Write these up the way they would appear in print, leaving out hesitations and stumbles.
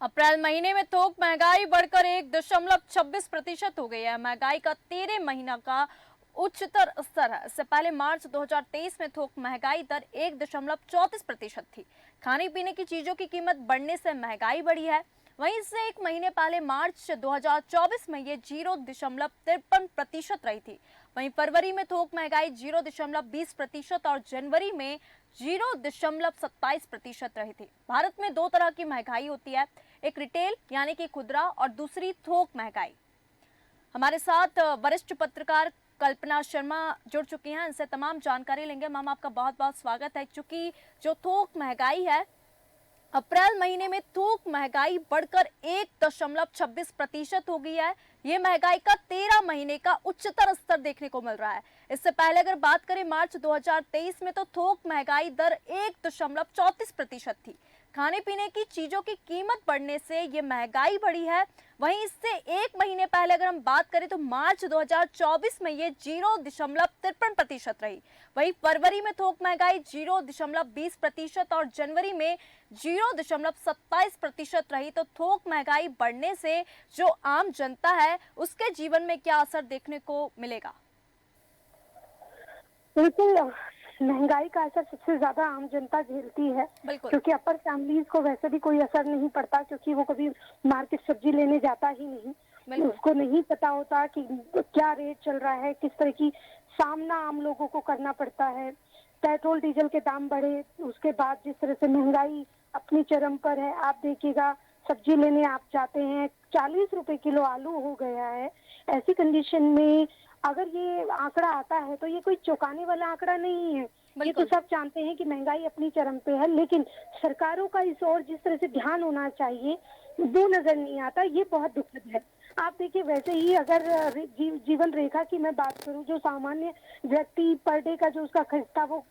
अप्रैल महीने में थोक महंगाई बढ़कर 1.26% हो गई है। महंगाई का 13 महीना का उच्चतर स्तर है। इससे पहले मार्च 2023 में थोक महंगाई दर 1.34% थी। खाने पीने की चीजों की कीमत बढ़ने से महंगाई बढ़ी है। वहीं इससे एक महीने पहले मार्च 2024 में ये 0.53% रही थी। वहीं फरवरी में थोक महंगाई 0.20% और जनवरी में 0.27% रही थी। भारत में दो तरह की महंगाई होती है, एक रिटेल यानी कि खुदरा और दूसरी थोक महंगाई। हमारे साथ वरिष्ठ पत्रकार कल्पना शर्मा जुड़ चुकी हैं, इनसे तमाम जानकारी लेंगे। मैम, आपका बहुत बहुत स्वागत है। क्योंकि जो थोक महंगाई है, अप्रैल महीने में थोक महंगाई बढ़कर 1.26% हो गई है। ये महंगाई का 13 महीने का उच्चतर स्तर देखने को मिल रहा है। इससे पहले अगर बात करें मार्च 2023 में, तो थोक महंगाई दर 1.34% थी। खाने पीने की चीजों की कीमत बढ़ने से ये महंगाई बढ़ी है। वहीं इससे एक महीने पहले अगर हम बात करें तो मार्च 2024 में ये 0.53% रही। वहीं फरवरी में थोक महंगाई 0.20% और जनवरी में 0.27% रही। तो थोक महंगाई बढ़ने से जो आम जनता है उसके जीवन में क्या असर देखने को मिलेगा? बिल्कुल, महंगाई का असर सबसे ज्यादा आम जनता झेलती है। बिल्कुल। क्योंकि अपर फैमिलीज को वैसे भी कोई असर नहीं पड़ता, क्योंकि वो कभी मार्केट सब्जी लेने जाता ही नहीं। बिल्कुल। उसको नहीं पता होता कि क्या रेट चल रहा है, किस तरह की सामना आम लोगों को करना पड़ता है। पेट्रोल डीजल के दाम बढ़े, उसके बाद जिस तरह से महंगाई अपनी चरम पर है, आप देखिएगा सब्जी लेने आप जाते हैं 40 रुपए किलो आलू हो गया है। ऐसी कंडीशन में अगर ये आंकड़ा आता है तो ये कोई चौंकाने वाला आंकड़ा नहीं है। ये तो बिल्कुल। सब जानते हैं कि महंगाई अपनी चरम पे है, लेकिन सरकारों का इस ओर जिस तरह से ध्यान होना चाहिए वो नजर नहीं आता। ये बहुत दुखद है। आप देखिए, वैसे ही अगर जीवन रेखा की मैं बात करूं, जो सामान्य व्यक्ति पर डे का जो उसका खर्च था वो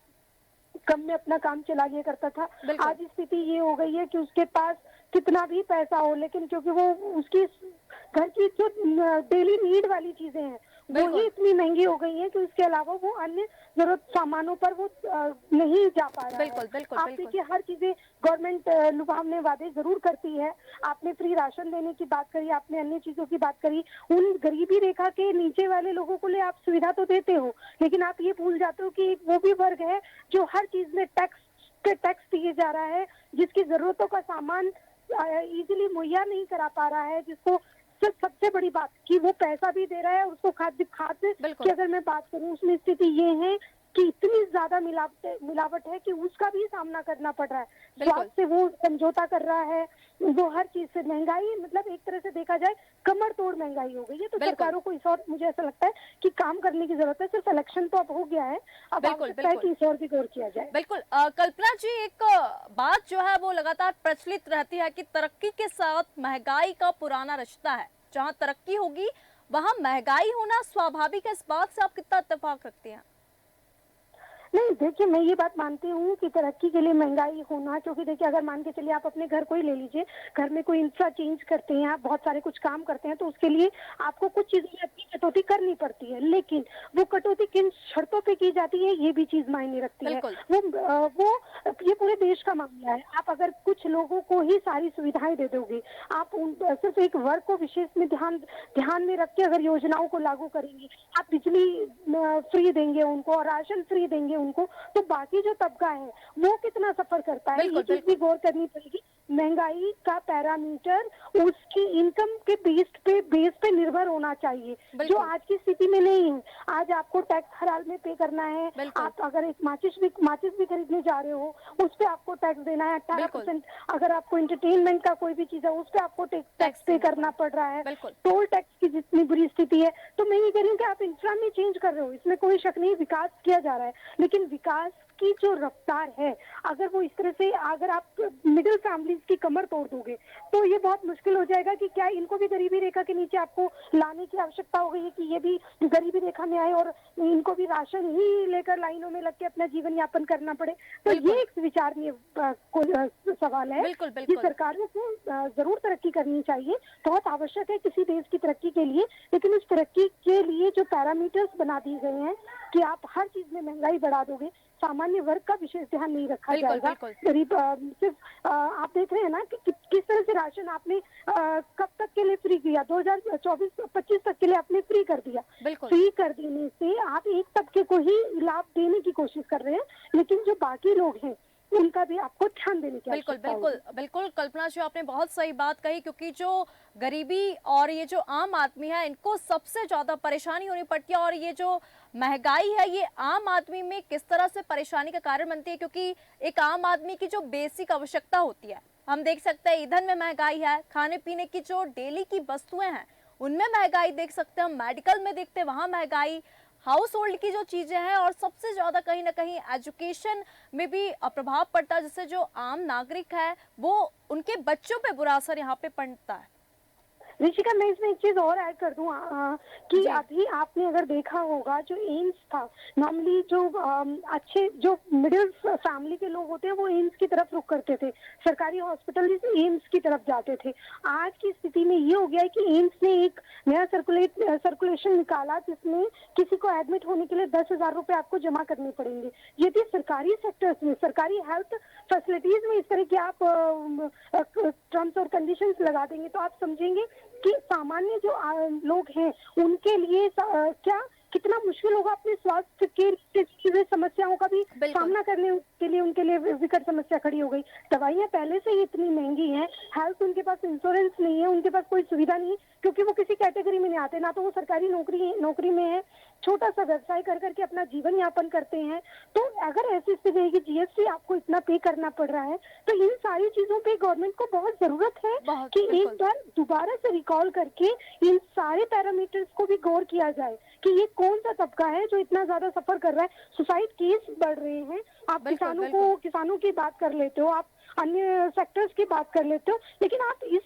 कम में अपना काम चला लिया करता था। बिल्कुल। आज स्थिति ये हो गई है कि उसके पास कितना भी पैसा हो, लेकिन क्योंकि वो उसकी घर की जो डेली नीड वाली चीजें हैं वो ही बिल्कुल। इतनी महंगी हो गई है कि उसके अलावा वो अन्य जरूरत सामानों पर वो नहीं जा पा रहा है। बिल्कुल। बिल्कुल। आप बिल्कुल। देखिए, हर चीजें गवर्नमेंट लुभावने वादे जरूर करती है। आपने फ्री राशन देने की बात करी, आपने अन्य चीजों की बात करी। उन गरीबी रेखा के नीचे वाले लोगों को लिए आप सुविधा तो देते हो, लेकिन आप ये भूल जाते हो कि वो भी वर्ग है जो हर चीज में टैक्स दिए जा रहा है, जिसकी जरूरतों का सामान इजीली मुहैया नहीं करा पा रहा है, जिसको सिर्फ सबसे बड़ी बात कि वो पैसा भी दे रहा है। उसको खाद्य की बिल्कुल। अगर मैं बात करूं, उसमें स्थिति ये है कि इतनी ज्यादा मिलावट है कि उसका भी सामना करना पड़ रहा है। बिल्कुल। स्वास्थ्य से वो समझौता कर रहा है, वो हर चीज से महंगाई, मतलब एक तरह से देखा जाए कमर तोड़ महंगाई हो गई है। तो बिल्कुल। सरकारों को इस और मुझे ऐसा लगता है कि काम करने की जरूरत है। सिर्फ इलेक्शन तो अब हो गया है, अब बिल्कुल। आवश्यकता है बिल्कुल। कि इस और भी गौर किया जाए। बिल्कुल। कल्पना जी, एक बात जो है वो लगातार प्रचलित रहती है कि तरक्की के साथ महंगाई का पुराना रिश्ता है। जहां तरक्की होगी वहां महंगाई होना स्वाभाविक है। इस बात से आप कितना इत्तेफाक रखते हैं? नहीं, देखिए, मैं ये बात मानती हूँ कि तरक्की के लिए महंगाई होना, क्योंकि देखिए अगर मान के चलिए आप अपने घर को ही ले लीजिए, घर में कोई इंफ्रा चेंज करते हैं, आप बहुत सारे कुछ काम करते हैं, तो उसके लिए आपको कुछ चीजों में अपनी कटौती करनी पड़ती है। लेकिन वो कटौती किन शर्तों पे की जाती है ये भी चीज मायने रखती है। बिल्कुल। वो ये पूरे देश का मामला है। आप अगर कुछ लोगों को ही सारी सुविधाएं दे दोगे, आप सिर्फ एक वर्ग को विशेष में ध्यान में रख के अगर योजनाओं को लागू करेंगे, आप बिजली फ्री देंगे उनको और राशन फ्री देंगे उनको, तो बाकी जो तबका है वो कितना सफर करता है, ये बिल्कुल। चीज भी बिल्कुल। गौर करनी पड़ेगी। महंगाई का पैरामीटर उसकी इनकम के बेस पे निर्भर होना चाहिए, जो बिल्कुल। आज की स्थिति में नहीं है। आज आपको टैक्स हर हाल में पे करना है। बिल्कुल। आप अगर एक माचिस भी खरीदने जा रहे हो, उस पे आपको टैक्स देना है 18%। अगर आपको एंटरटेनमेंट का कोई भी चीज है उस पे आपको टैक्स पे देना करना पड़ रहा है। बिल्कुल। टोल टैक्स की जितनी बुरी स्थिति है, तो मैं ये कह रही हूँ कि आप इंफ्रा में चेंज कर रहे हो, इसमें कोई शक नहीं, विकास किया जा रहा है। लेकिन विकास की जो रफ्तार है, अगर वो इस तरह से, अगर आप मिडिल फैमिलीज की कमर तोड़ दोगे तो ये बहुत मुश्किल हो जाएगा कि क्या इनको भी गरीबी रेखा के नीचे आपको लाने की आवश्यकता हो गई है कि ये भी गरीबी रेखा में आए और इनको भी राशन ही लेकर लाइनों में लग के अपना जीवन यापन करना पड़े। तो ये एक विचारणीय सवाल है बिल्कुल कि बिल्कुल सरकारों को जरूर तरक्की करनी चाहिए, बहुत आवश्यक है किसी देश की तरक्की के लिए, लेकिन उस तरक्की के लिए जो पैरामीटर्स बना दिए गए हैं कि आप हर चीज में महंगाई बढ़ा दोगे, सामान्य वर्ग का विशेष ध्यान नहीं रखा बिल्कुल जाएगा। बिल्कुल गरीब सिर्फ आप देख रहे हैं ना कि किस तरह से राशन आपने कब तक के लिए फ्री किया, 2024-25 तक के लिए आपने फ्री कर दिया। बिल्कुल फ्री कर देने से आप एक तबके को ही लाभ देने की कोशिश कर रहे हैं, लेकिन जो बाकी लोग हैं उनका भी आपको ध्यान देने की बिल्कुल आवश्यकता बिल्कुल होगी। बिल्कुल कल्पना जी, आपने बहुत सही बात कही, क्योंकि जो गरीबी और ये जो आम आदमी है इनको सबसे ज्यादा परेशानी होनी पड़ती है, और ये जो महंगाई है ये आम आदमी में किस तरह से परेशानी का कारण बनती है, क्योंकि एक आम आदमी की जो बेसिक आवश्यकता होती है, हम देख सकते हैं ईंधन में महंगाई है, खाने पीने की जो डेली की वस्तुएं हैं उनमें महंगाई देख सकते हैं, हम मेडिकल में देखते हैं वहां महंगाई, हाउस होल्ड की जो चीजें हैं, और सबसे ज्यादा कहीं ना कहीं एजुकेशन में भी प्रभाव पड़ता है, जिससे जो आम नागरिक है वो उनके बच्चों पे बुरा असर यहाँ पे पड़ता है। ऋषिका, मैं इसमें एक चीज और ऐड कर दूं कि जी अभी आपने अगर देखा होगा जो एम्स था, नॉर्मली जो अच्छे जो मिडिल फैमिली के लोग होते हैं वो एम्स की तरफ रुख करते थे, सरकारी हॉस्पिटल एम्स की तरफ जाते थे। आज की स्थिति में ये हो गया है कि एम्स ने एक नया सर्कुलेशन निकाला जिसमें किसी को एडमिट होने के लिए 10,000 रुपए आपको जमा करने पड़ेंगे। यदि सरकारी सेक्टर्स में, सरकारी हेल्थ फैसिलिटीज में इस तरह की आप टर्म्स और कंडीशंस लगा देंगे तो आप समझेंगे कि सामान्य जो लोग हैं उनके लिए क्या कितना मुश्किल होगा अपने स्वास्थ्य के समस्याओं का भी बिल्कुल सामना करने के लिए, उनके लिए विकट समस्या खड़ी हो गई। दवाइयाँ पहले से ही इतनी महंगी हैं, हेल्थ उनके पास इंश्योरेंस नहीं है, उनके पास कोई सुविधा नहीं है क्योंकि वो किसी कैटेगरी में नहीं आते, ना तो वो सरकारी नौकरी में है, छोटा सा व्यवसाय कर करके अपना जीवन यापन करते हैं। तो अगर ऐसी स्थिति है कि जीएसटी आपको इतना पे करना पड़ रहा है तो इन सारी चीजों पे गवर्नमेंट को बहुत जरूरत है बहुत कि एक बिल्कुल बार दोबारा से रिकॉल करके इन सारे पैरामीटर्स को भी गौर किया जाए कि ये कौन सा तबका है जो इतना ज्यादा सफर कर रहा है। सुसाइड केस बढ़ रहे हैं, आप बिल्कुल किसानों की बात कर लेते हो, आप अन्य सेक्टर्स की बात कर लेते हो, लेकिन आप इस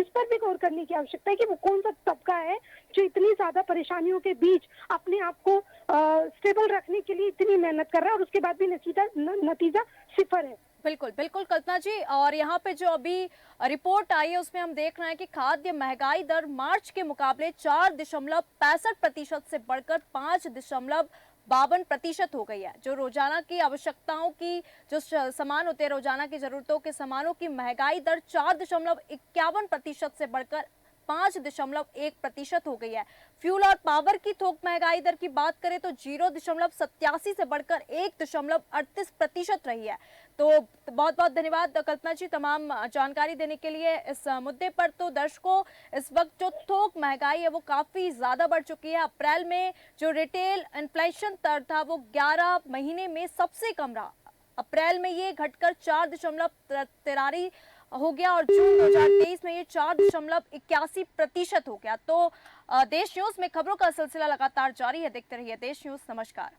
पर भी गौर करने की आवश्यकता है कि वो कौन सा तबका है जो इतनी ज्यादा परेशानियों के बीच अपने आप को स्टेबल रखने के लिए इतनी मेहनत कर रहा है और उसके बाद भी नतीजा सिफर है। बिल्कुल बिल्कुल कल्पना जी, और यहाँ पे जो अभी रिपोर्ट आई है उसमें हम देख रहे हैं कि खाद्य महंगाई दर मार्च के मुकाबले 4.65% से बढ़कर 5.52% हो गई है। जो रोजाना की आवश्यकताओं की जो सामान होते हैं, रोजाना की जरूरतों के सामानों की महंगाई दर 4.51% से बढ़कर 5.1% हो गई है। फ्यूल और पावर की थोक महंगाई दर की बात करें तो 0.87 से बढ़कर 1.38% रही है। तो बहुत बहुत धन्यवाद कल्पना जी तमाम जानकारी देने के लिए इस मुद्दे पर। तो दर्शकों, इस वक्त जो थोक महंगाई है वो काफी ज्यादा बढ़ चुकी है। अप्रैल में जो रिटेल इन्फ्लेशन दर था वो 11 महीने में सबसे कम रहा, अप्रैल में ये घटकर 4.43 हो गया, और जून 2023 में ये 4.81% हो गया। तो देश न्यूज में खबरों का सिलसिला लगातार जारी है, देखते रहिए देश न्यूज। नमस्कार।